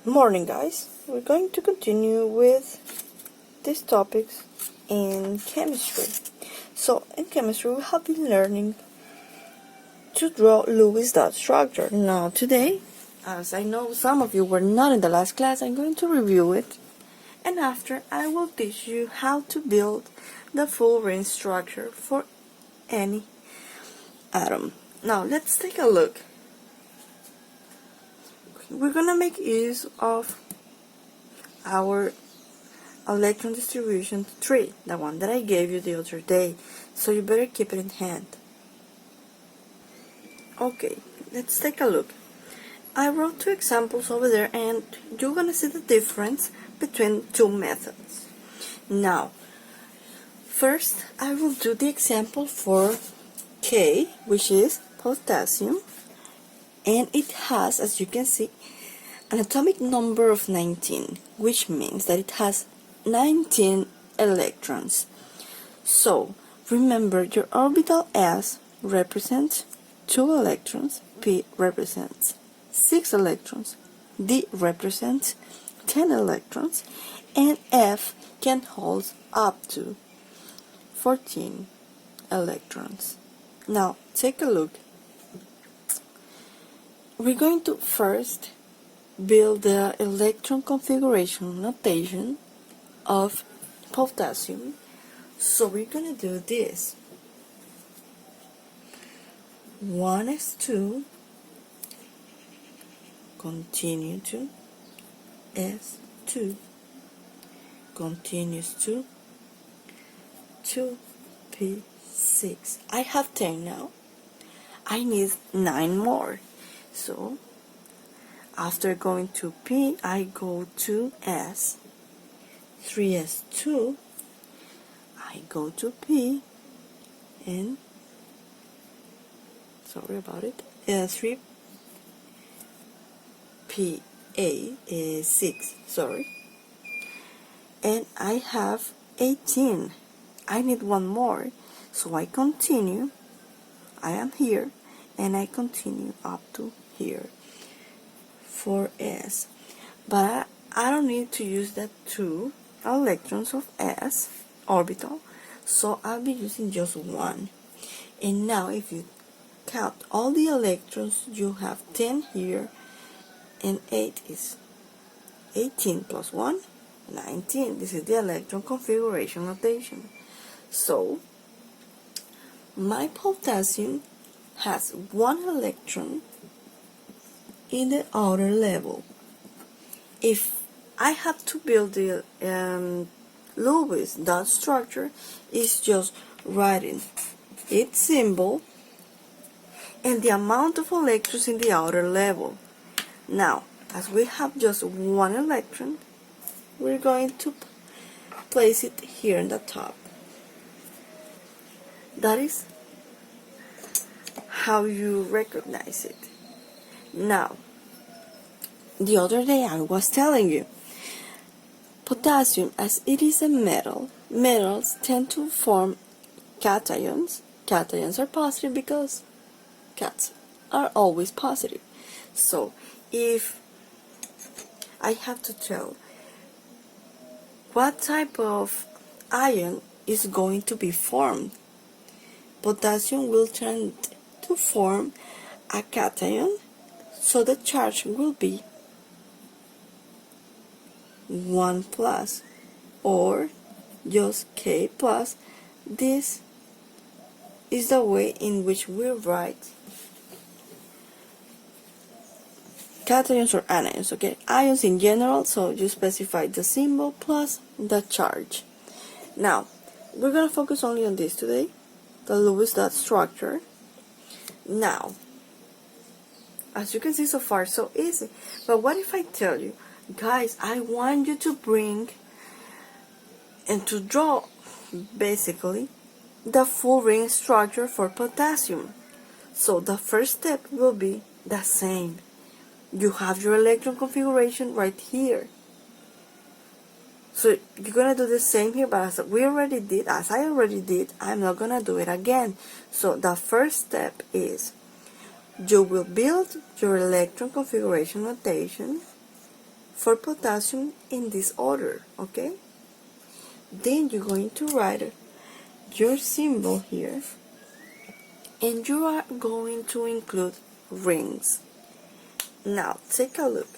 Morning, guys. We're going to continue with these topics in chemistry. So, in chemistry, we have been learning to draw Lewis dot structure. Now, today, as I know some of you were not in the last class, I'm going to review it, and after, I will teach you how to build the full ring structure for any atom. Now, let's take a look. We're gonna make use of our electron distribution tree, the one that I gave you the other day, so you better keep it in hand. Okay, let's take a look. I wrote two examples over there, and you're gonna see the difference between two methods. Now, first I will do the example for K, which is potassium, and it has, as you can see, an atomic number of 19, which means that it has 19 electrons. So, remember, your orbital S represents 2 electrons, P represents 6 electrons, D represents 10 electrons, and F can hold up to 14 electrons. Now, take a look. We're going to first build the electron configuration notation of potassium. So we're going to do this. 1s2 continue to S2 continues to 2p6. I have 10 now. I need 9 more. So after going to P, I go to S, 3s2, I go to P, and sorry about it, 3pa is 6, sorry, and I have 18. I need one more, so I continue. I am here, and I continue up to here. 4s, but I don't need to use that 2 electrons of s orbital, so I'll be using just 1. And now if you count all the electrons, you have 10 here, and 8 is 18 plus 1, 19. This is the electron configuration notation. So my potassium has 1 electron in the outer level. If I have to build the Lewis dot structure, it's just writing its symbol and the amount of electrons in the outer level. Now, as we have just 1 electron, we're going to place it here in the top. That is how you recognize it. Now, the other day I was telling you, potassium, as it is a metal, metals tend to form cations. Cations are positive because cats are always positive. So, if I have to tell what type of ion is going to be formed, potassium will tend to form a cation, so the charge will be 1 plus, or just K plus. This is the way in which we write cations or anions, okay? Ions in general, so you specify the symbol plus the charge. Now, we're going to focus only on this today, the Lewis dot structure. Now, as you can see so far, so easy. But what if I tell you, guys, I want you to bring and to draw basically the full ring structure for potassium. So the first step will be the same. You have your electron configuration right here. So you're gonna do the same here, but as I already did, I'm not gonna do it again. So the first step is you will build your electron configuration notation for potassium in this order, okay? Then you're going to write your symbol here, and you are going to include rings. Now take a look.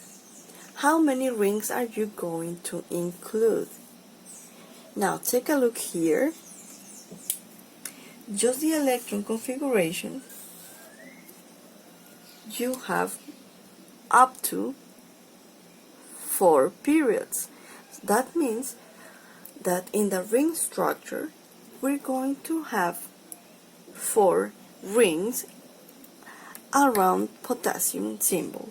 How many rings are you going to include? Now take a look here. Just the electron configuration, you have up to 4 periods. That means that in the ring structure, we're going to have 4 rings around potassium symbol.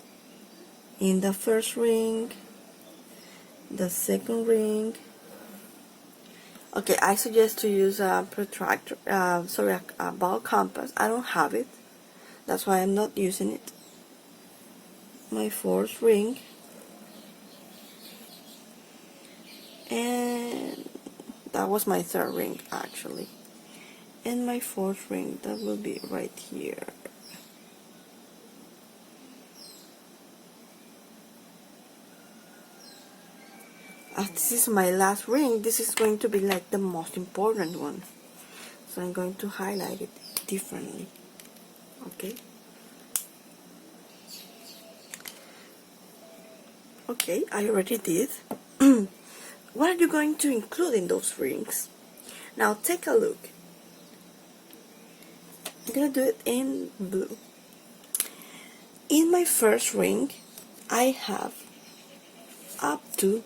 In the first ring, the second ring. Okay, I suggest to use a protractor, a ball compass. I don't have it, that's why I'm not using it. My fourth ring, and that was my third ring actually, and my fourth ring, that will be right here. As this is my last ring, this is going to be like the most important one, so I'm going to highlight it differently. Okay. Okay, I already did. What are you going to include in those rings? Now take a look. I'm gonna do it in blue. In my first ring, I have up to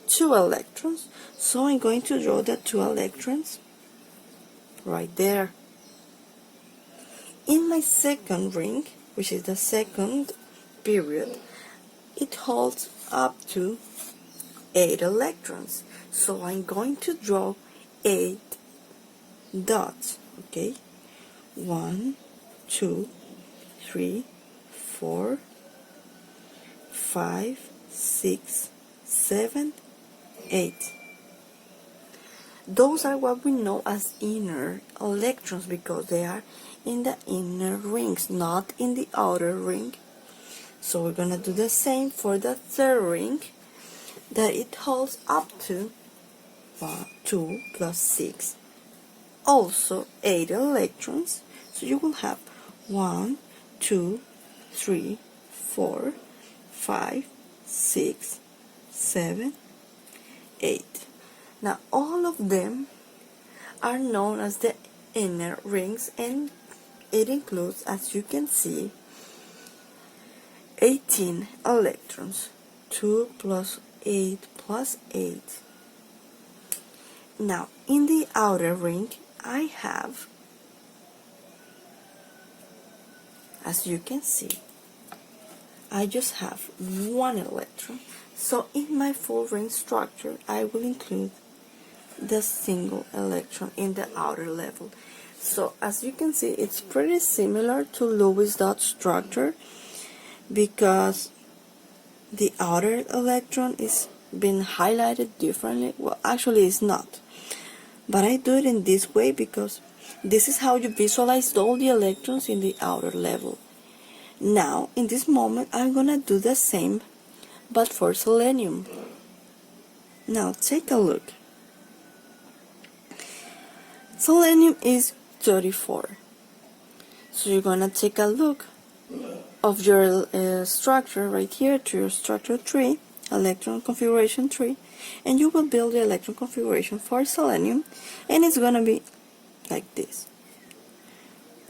2 electrons, so I'm going to draw the 2 electrons right there. In my second ring, which is the second period, it holds up to 8 electrons, so I'm going to draw 8 dots. Okay, 1, 2, 3, 4, 5, 6, 7, 8. Those are what we know as inner electrons because they are in the inner rings, not in the outer ring. So we're gonna do the same for the third ring, that it holds up to 2 plus 6, also 8 electrons. So you will have 1, 2, 3, 4, 5, 6, 7, 8. Now all of them are known as the inner rings, and it includes, as you can see, 18 electrons. 2 plus 8 plus 8. Now in the outer ring I have, as you can see, I just have 1 electron. So in my full ring structure I will include the single electron in the outer level. So as you can see, it's pretty similar to Lewis dot structure because the outer electron is been highlighted differently. Well, actually it's not, but I do it in this way because this is how you visualize all the electrons in the outer level. Now in this moment I'm gonna do the same but for selenium. Now take a look. Selenium is 34. So you're gonna take a look of your structure right here to your structure tree, electron configuration tree, and you will build the electron configuration for selenium, and it's gonna be like this: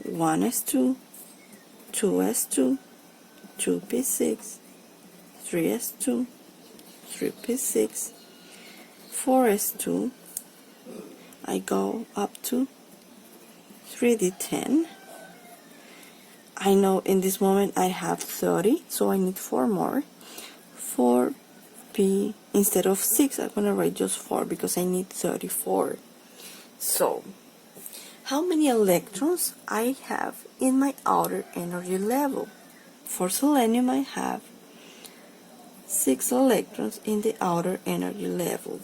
1s2, 2s2, 2p6, 3s2, 3p6, 4s2, I go up to 3d10. I know in this moment I have 30, so I need 4 more. 4p, instead of 6, I'm gonna write just 4 because I need 34. So, how many electrons I have in my outer energy level? For selenium I have 6 electrons in the outer energy level.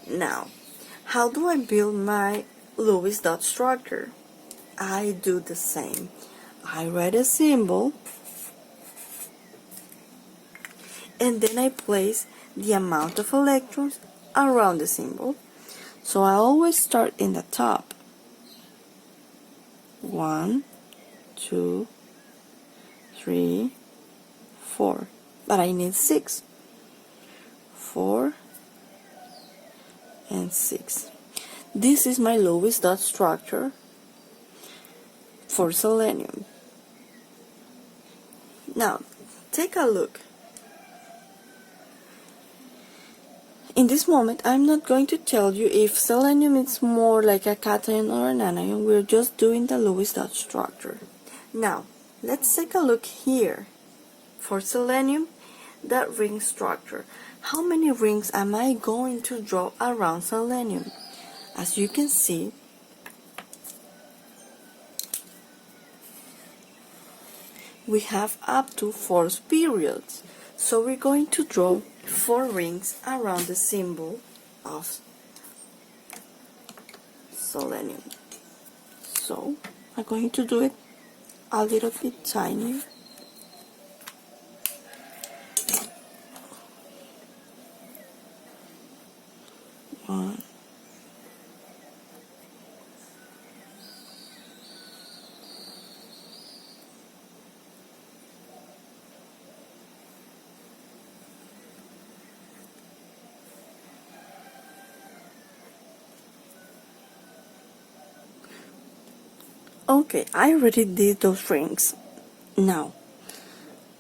Now, how do I build my Lewis dot structure? I do the same. I write a symbol, and then I place the amount of electrons around the symbol. So I always start in the top. 1, 2, 3, 4. But I need 6. 4 and 6. This is my Lewis dot structure for selenium. Now, take a look. In this moment, I'm not going to tell you if selenium is more like a cation or an anion. We're just doing the Lewis dot structure. Now, let's take a look here. For selenium, that ring structure. How many rings am I going to draw around selenium? As you can see, we have up to 4 periods. So we're going to draw 4 rings around the symbol of selenium. So I'm going to do it a little bit tinier. One, okay, I already did those rings. Now,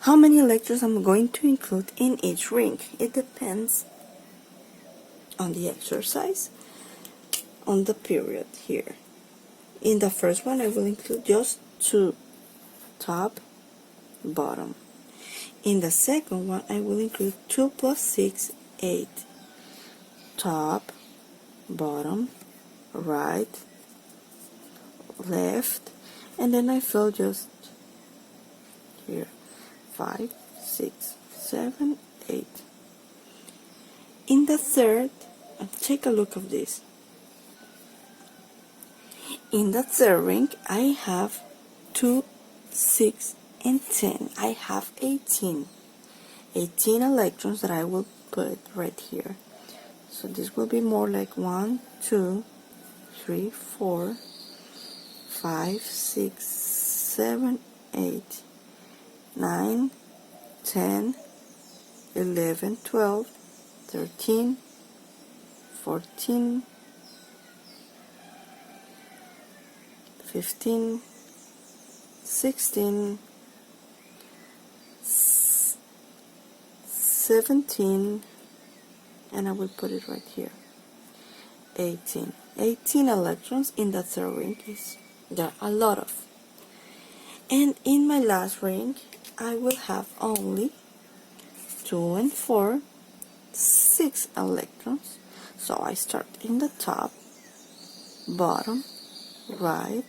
how many electrons I'm going to include in each ring? It depends on the exercise, on the period here. In the first one, I will include just 2, top, bottom. In the second one, I will include 2 plus 6, 8, top, bottom, right, left, and then I fill just here 5, 6, 7, 8. In the third, take a look of this. In the third ring, I have 2, 6, and 10. I have 18 electrons that I will put right here. So this will be more like 1, 2, 3, 4, 5, 6, 7, 8, 9, 10, 11, 12, 13, 14, 15, 16, 17, and I will put it right here, 18 electrons in the third ring. There are a lot of. And in my last ring, I will have only 2 and 4, 6 electrons. So I start in the top, bottom, right,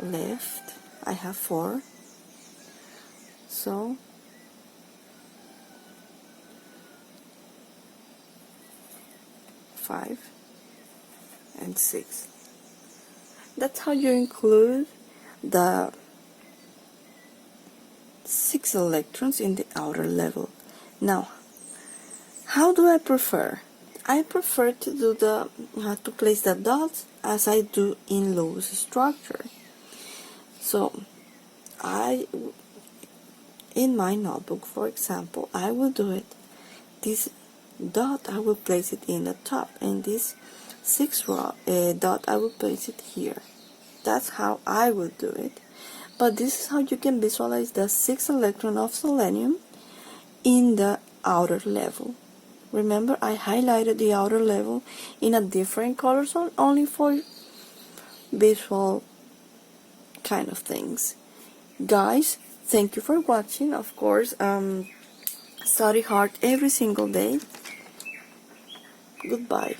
left. I have 4. So 5 and 6. That's how you include the 6 electrons in the outer level. Now, how do I prefer? I prefer to do to place the dots as I do in Lewis structure. So, in my notebook, for example, I will do it. This dot, I will place it in the top, and this 6 dot, I will place it here. That's how I will do it. But this is how you can visualize the 6 electron of selenium in the outer level. Remember, I highlighted the outer level in a different color zone only for visual kind of things. Guys, thank you for watching. Of course, study hard every single day. Goodbye.